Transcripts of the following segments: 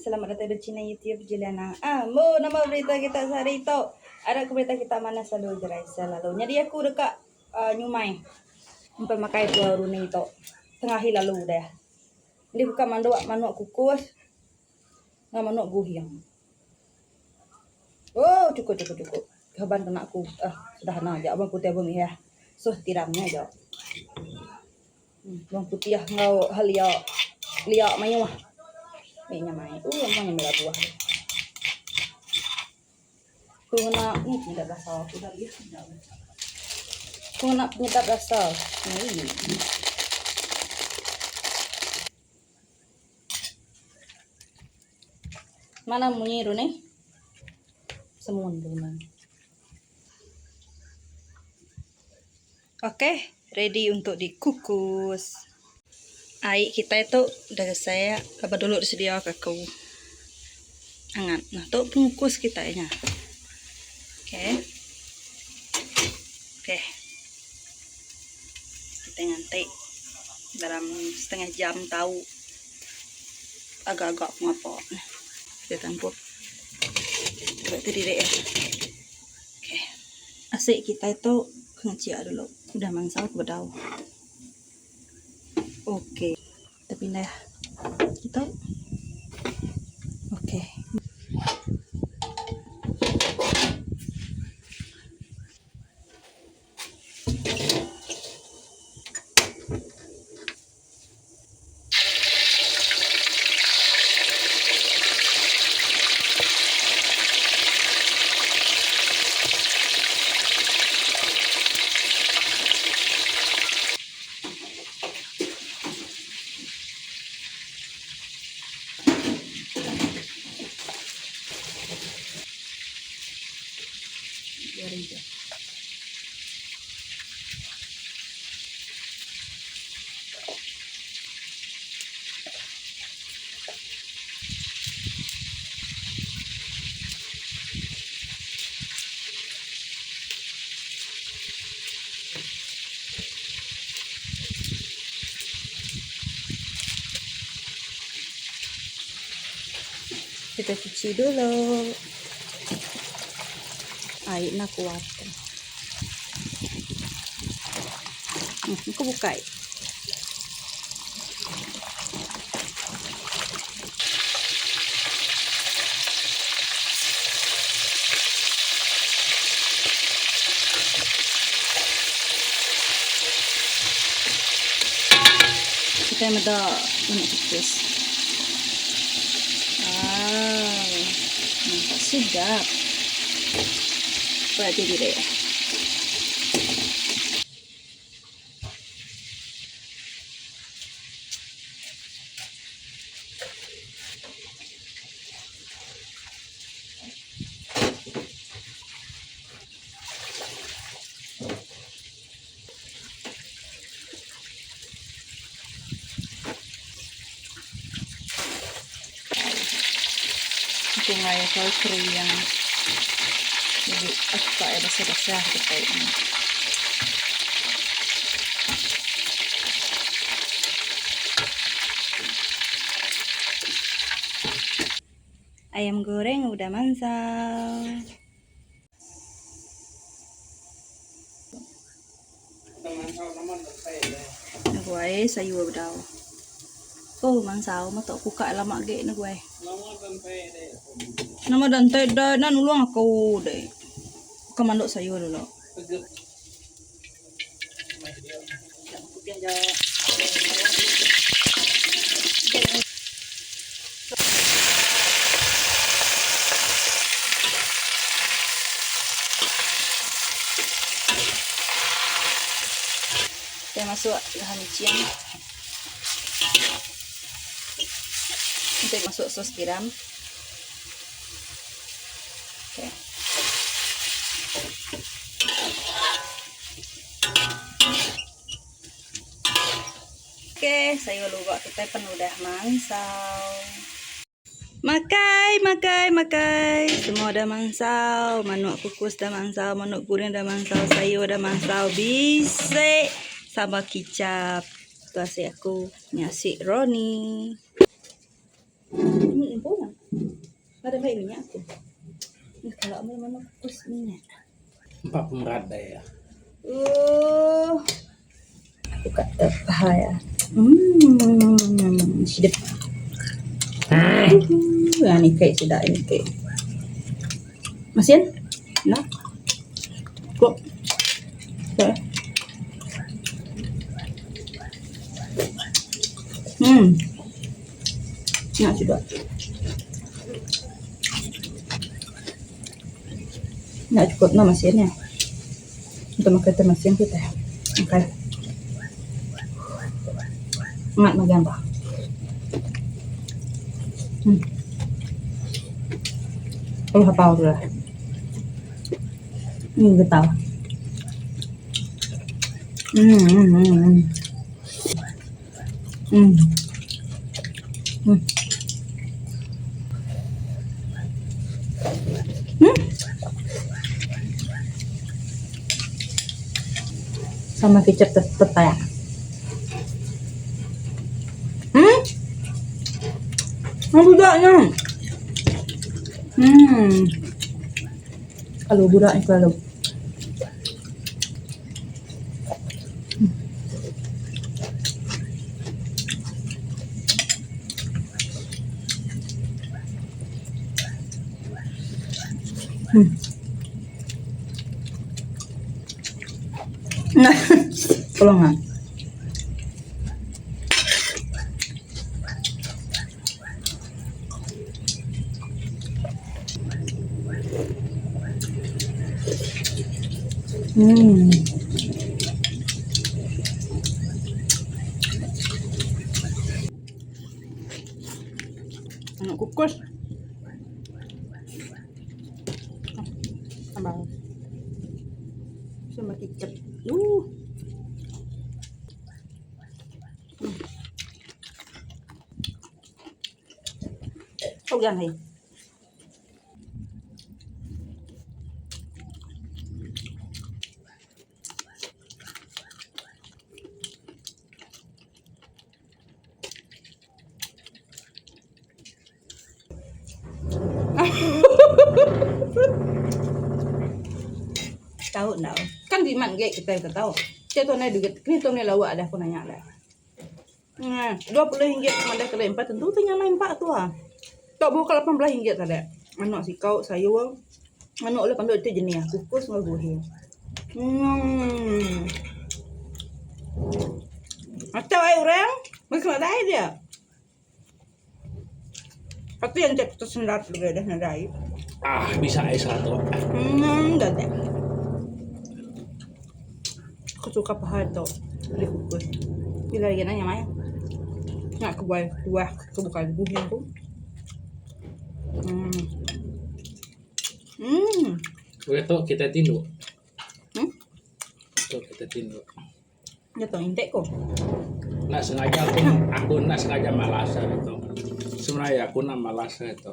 selamat datang di Cina YouTube Juliana. Nama berita kita sehari itu. Ada berita kita mana selalu gerai selalu. Jadi aku dekat Nyumai. Untuk makai dua runi itu. Tengah lalu dah. Jadi buka manuk kukus. Nggak manuk guhiang. Oh, cukup. Kaban tenakku. Sudah aja abang putih abang ya. So tiramnya aja. Bang putih ngau liak mayu mah. Ini main. Yang merah buah. Kung na penyedap rasa, udah biasa. Kung na penyedap rasa, ini. Mana munyiru nih? Semua teman. Oke, ready untuk dikukus. Air kita itu udah saya apa dulu disediakan kakao hangat. Nah, tuh pengukus kita ya. Oke. Kita ngantai dalam setengah jam tahu agak-agak ngapa. Kita tampuk. Berarti diri ya. Oke. Asik kita itu ngeciak dulu. Udah mangsal ke bedau. Oke. Kita pindah. Kita. Oke. Kita cuci dulu. Airnya kuat. Aku buka. Kita ada ini kukus. Mantap sedap. Berarti deh. Ngayon ko kriyang jadi apa ya dasar kita ini ayam goreng udah mansal. Gue sayur udah mansal mah tok buka lama ge na gue. Nama dan teh dan ulang aku deh. Kemandok sayur dulu. Kita masuk bahan cian. Kita masuk sos tiram. Oke, sayur luwak kita pun udah mansal. Makai. Semua udah mansal. Manuk kukus udah mansal, manuk goreng udah mansal, sayur udah mansal. Bisa sama kicap. Itu asik aku. Ini asik Roni. Ini impunan. Ada nggak ininya aku? Ini kalau mana kukus minyak. 40 rada ya. Aku kata bahaya. Sedap. Ini kayak sedap ini kayak. Masin? Nah, kok? Okay. Nah sudah. Nah cukup no masinnya. Untuk makan masin kita. Okay. Nggak maganda. Kalau hapaw dulu. Ini getah. Sama kecap tetap ya. Budaknya. Kalau budaknya kalau. Nah, kalau nggak. Anak kukus. Tambah. Sama kecap. Oh, gan này. Tahu enggak? Kan di man kita tahu. Contoh này được cái tôm này là apa ada aku nanya ada. Nah, 20 ringgit sama ada kali 4 tentu tuh nyamain 4 tuh ah. Tok buka 18 ringgit tadi. Anak si kau sayur. Anak oleh pandai itu jenis kukus nggak buhi. Atau air orang, mereka ada dia. Tapi yang cek tersendat juga dah nadai. Bisa satu. Dah deh. Aku suka paha itu beli kukus. Bila lagi nanya Maya. Nggak kebuka buhi aku. Begitu kita tinduk. Tuh kita tinduk. Jatuh intek kok. Nggak sengaja aku nggak sengaja malas itu. Sebenarnya aku nak malas itu.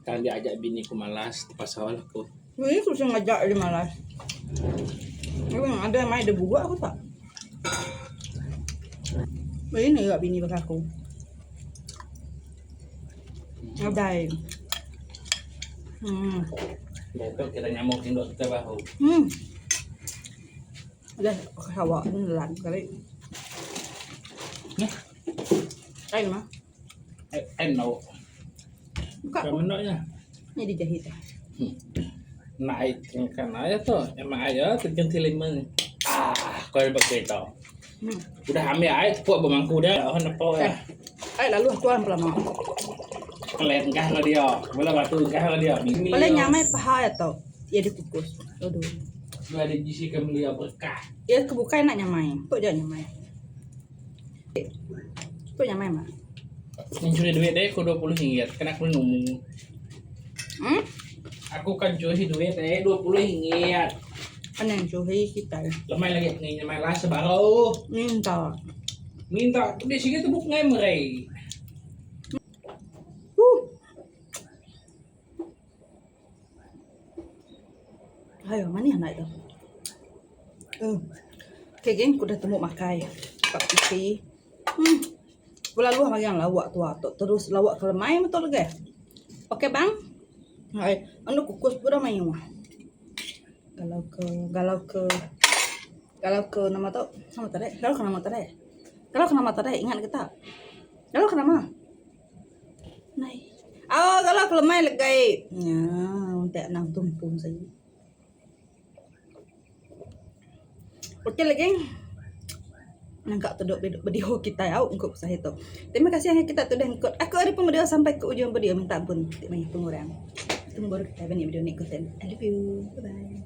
Kan diajak biniku malas pas awal aku. Ini aku sengaja dia malas. Ada main debu gua aku tak. Ini enggak bini aku. Ngadai. Itu kita nyamuk tinduk kita bahu. Ada hawa beneran kali. Nih. Kain mah. Eno. Buka. Kemenoknya. Ini dijahit. Naik kan aja tuh. Emang aja tergentil lemeng. Kau yang begitu. Udah ambil air buat bemangku dah. Oh nepo ya. Lalu aku ambil lama. Kalian kah lo dia. Bola batu kah lo dia. Paling nyamai paha atau ya dikukus. Aduh. Dua ada jisi kemelia berkah. Ya kebuka enak nyamai. Kok jangan nyamai. Kok nyamai mah. Mencuri duit deh, aku 20 ringgit. Kena aku ngomong. Aku kan curi duit deh 20 ringgit. Ano yang curi kita? Lemai lagi nih, lemai lah sebaru. Minta, di sini tuh buk ngemre. Ayo, mana yang naik tuh? Kayak gini, udah temu makai. Pak pipi. Lalu yang lawak tuh, terus lawak ke lemai betul gak? Oke bang? Ay, ano kukus pura main mah. Galau ke nama tu nama tadi. Galau ke nama tadi. Galau ke nama tadi ingat kita. Galau ke nama. Nai. Galau ke lemai legai. Ya, untuk nang tumpung saja. Oke lagi. Nangkak tuduk video kita ya untuk usaha itu. Terima kasih yang kita sudah ikut. Aku ada video sampai ke ujung video minta ampun banyak pengurang. Tunggu baru kita video ikutin. I love you. Bye bye.